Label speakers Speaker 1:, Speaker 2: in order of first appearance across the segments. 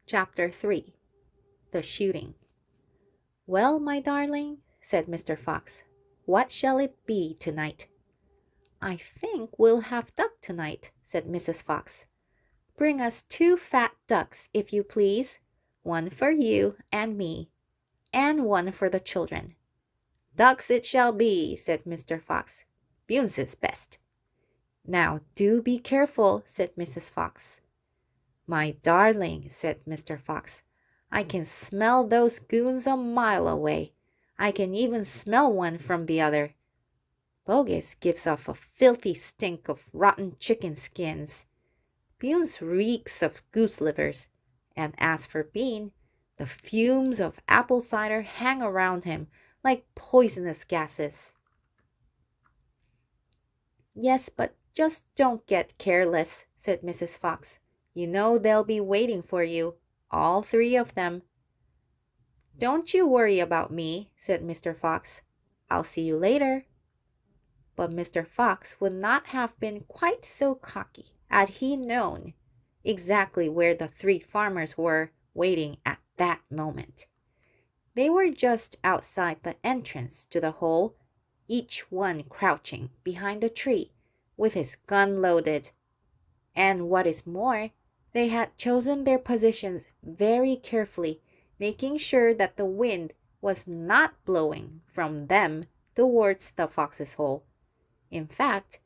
Speaker 1: Chapter 3 The Shooting. "Well, my darling," said Mr. Fox, "what shall it be tonight?" "I think we'll have duck tonight," said Mrs. Fox. "Bring us 2 fat ducks, if you please. 1 for you and me, and 1 for the children." "Ducks it shall be," said Mr. Fox. "Bune's is best." "Now do be careful," said Mrs. Fox. "My darling," said Mr. Fox, "I can smell those goons a mile away. I can even smell one from the other. Bogus gives off a filthy stink of rotten chicken skins. Bune's reeks of goose livers, and as for Bean, the fumes of apple cider hang around him like poisonous gases." "Yes, but just don't get careless," said Mrs. Fox. "You know they'll be waiting for you, all 3 of them." "Don't you worry about me," said Mr. Fox. "I'll see you later." But Mr. Fox would not have been quite so cocky had he known exactly where the 3 farmers were waiting at that moment. They were just outside the entrance to the hole, each one crouching behind a tree with his gun loaded. And what is more, they had chosen their positions very carefully, making sure that the wind was not blowing from them towards the fox's hole. In fact,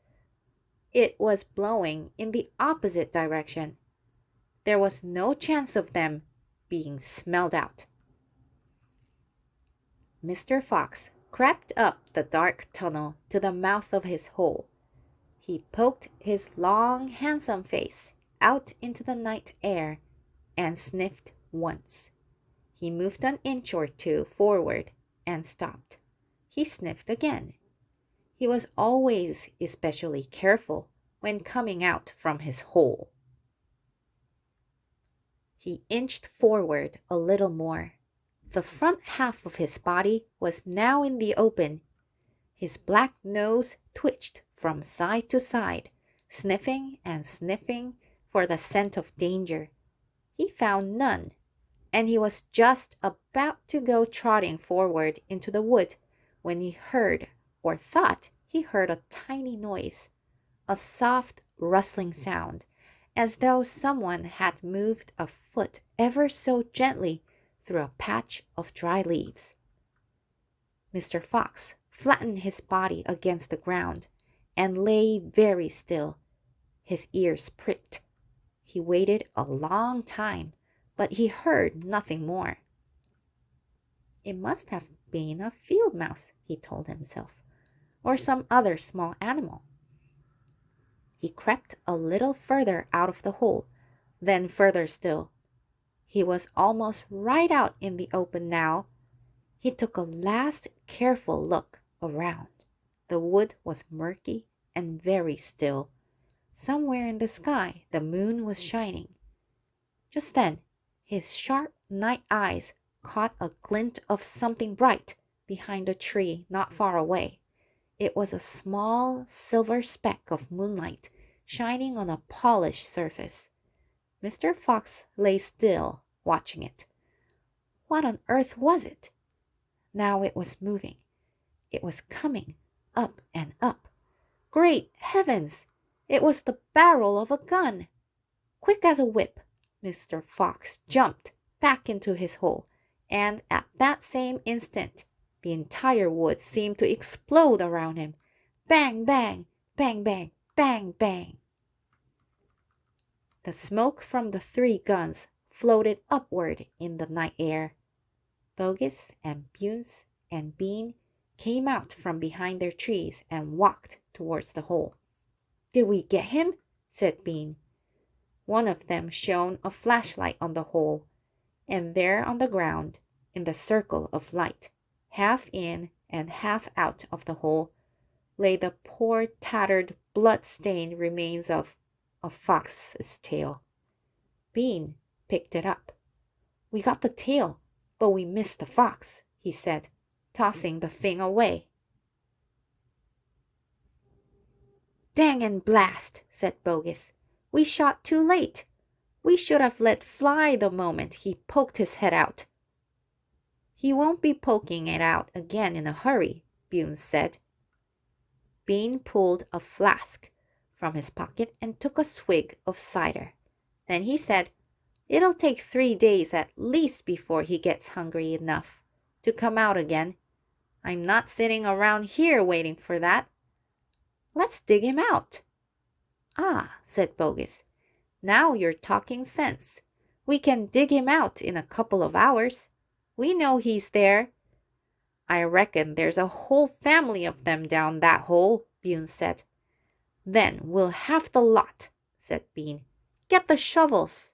Speaker 1: it was blowing in the opposite direction. There was no chance of them being smelled out. Mr. Fox crept up the dark tunnel to the mouth of his hole. He poked his long, handsome face out into the night air and sniffed once. He moved an inch or 2 forward and stopped. He sniffed again. He was always especially careful when coming out from his hole. He inched forward a little more. The front half of his body was now in the open. His black nose twitched from side to side, sniffing and sniffing for the scent of danger. He found none, and he was just about to go trotting forward into the wood when he heard, or thought he heard, a tiny noise, a soft rustling sound, as though someone had moved a foot ever so gently through a patch of dry leaves. Mr. Fox flattened his body against the ground and lay very still. His ears pricked. He waited a long time, but he heard nothing more. "It must have been a field mouse," he told himself, "or some other small animal." He crept a little further out of the hole, then further still. He was almost right out in the open now. He took a last careful look around. The wood was murky and very still. Somewhere in the sky the moon was shining. Just then his sharp night eyes caught a glint of something bright behind a tree not far away. It was a small silver speck of moonlight shining on a polished surface. Mr. Fox lay still, watching it. What on earth was it? Now it was moving. It was coming up and up. Great heavens! It was the barrel of a gun. Quick as a whip, Mr. Fox jumped back into his hole, and at that same instant, the entire wood seemed to explode around him. Bang, bang, bang, bang, bang, bang. The smoke from the 3 guns floated upward in the night air. Bogus and Bunes and Bean came out from behind their trees and walked towards the hole. "Did we get him?" said Bean. One of them shone a flashlight on the hole, and there on the ground, in the circle of light, half in and half out of the hole, lay the poor tattered blood-stained remains of a fox's tail. Bean picked it up. "We got the tail, but we missed the fox," he said, tossing the thing away. "Dang and blast," said Bogus. "We shot too late. We should have let fly the moment he poked his head out. He won't be poking it out again in a hurry, Bune said. Bean pulled a flask from his pocket and took a swig of cider. Then he said, "It'll take 3 days at least before he gets hungry enough to come out again. I'm not sitting around here waiting for that. Let's dig him out." "Ah," said Bogus, "now you're talking sense. We can dig him out in a couple of hours. We know he's there." "I reckon there's a whole family of them down that hole," Bune said. "Then we'll have the lot," said Bean. "Get the shovels."